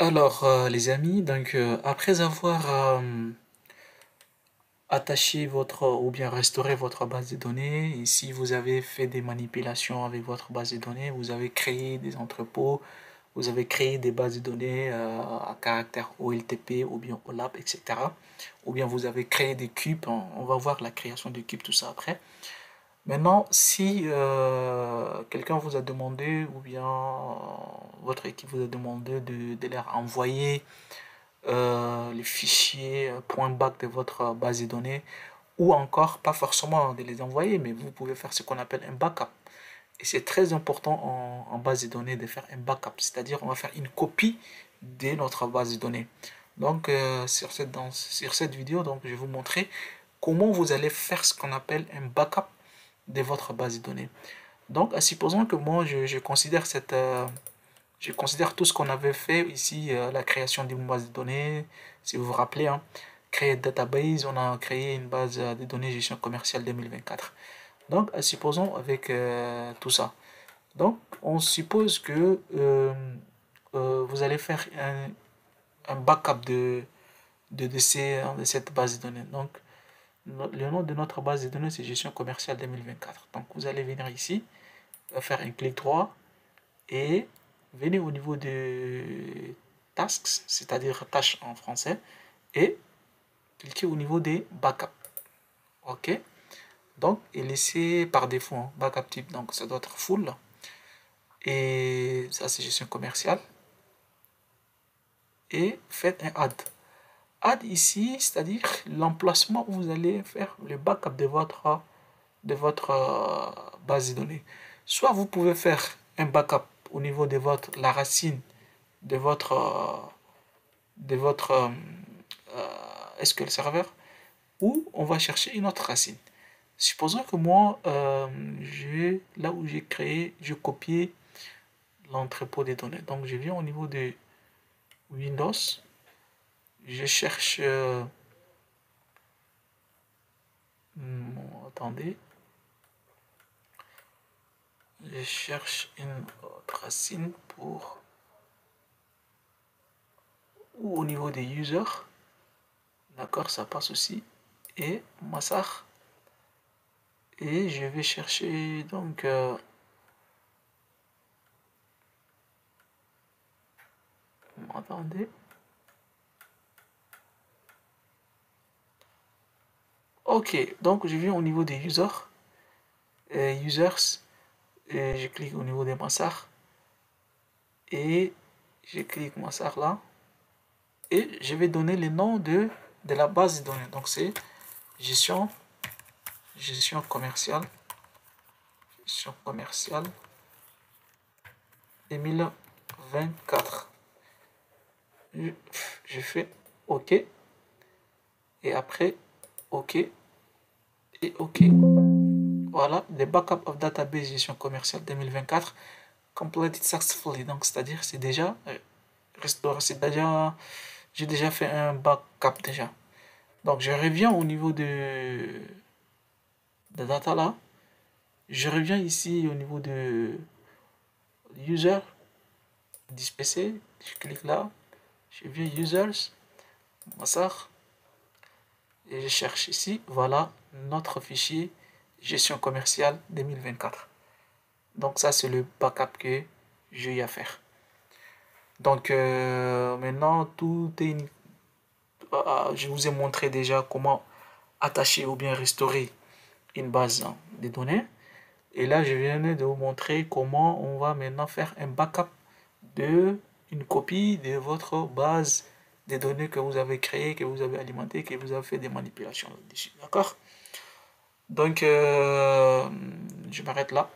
Alors, les amis, donc après avoir attaché votre ou bien restauré votre base de données, et si vous avez fait des manipulations avec votre base de données, vous avez créé des entrepôts, vous avez créé des bases de données à caractère OLTP ou bien OLAP, etc. Ou bien vous avez créé des cubes, on va voir la création des cubes, tout ça après. Maintenant, si quelqu'un vous a demandé, ou bien votre équipe vous a demandé de leur envoyer les fichiers .back de votre base de données, ou encore, pas forcément de les envoyer, mais vous pouvez faire ce qu'on appelle un backup. Et c'est très important en base de données de faire un backup, c'est-à-dire on va faire une copie de notre base de données. Donc sur cette vidéo, donc, je vais vous montrer comment vous allez faire ce qu'on appelle un backup de votre base de données. Donc, supposons que moi, je considère je considère tout ce qu'on avait fait ici, la création d'une base de données, si vous vous rappelez, hein, créer database, on a créé une base de données gestion commerciale 2024. Donc, supposons avec tout ça. Donc, on suppose que vous allez faire un backup de cette base de données. Donc, le nom de notre base de données, c'est gestion commerciale 2024. Donc, vous allez venir ici, faire un clic droit et venez au niveau de tasks, c'est-à-dire tâches en français, et cliquez au niveau des backups. OK? Donc, et laissez par défaut hein, backup type, donc ça doit être full. Et ça, c'est gestion commerciale. Et faites un add. Add ici, c'est-à-dire l'emplacement où vous allez faire le backup de votre base de données. Soit vous pouvez faire un backup au niveau de la racine de votre SQL Server, ou on va chercher une autre racine. Supposons que moi, là où j'ai créé, je copié l'entrepôt des données. Donc je viens au niveau de Windows, je cherche, attendez, je cherche une autre racine pour, ou au niveau des users, d'accord, ça passe aussi, et Massar, et je vais chercher donc, attendez, ok, donc je viens au niveau des users, users, et je clique au niveau des Massar, et je clique Massar là, et je vais donner le nom de la base de données. Donc c'est gestion commerciale, gestion commerciale 2024. Je fais OK, et après OK, et OK. Voilà, the backup of database gestion commerciale 2024 completed successfully. Donc c'est-à-dire c'est déjà restauré, j'ai déjà fait un backup déjà. Donc je reviens au niveau de data là. Je reviens ici au niveau de user, this PC, je clique là, je viens users, massacre, et je cherche ici, voilà notre fichier gestion commerciale 2024. Donc ça c'est le backup que j'ai eu à faire. Donc maintenant je vous ai montré déjà comment attacher ou bien restaurer une base de données. Et là, je viens de vous montrer comment on va maintenant faire un backup de une copie de votre base de données que vous avez créée, que vous avez alimentée, que vous avez fait des manipulations dessus. D'accord? Donc, je m'arrête là.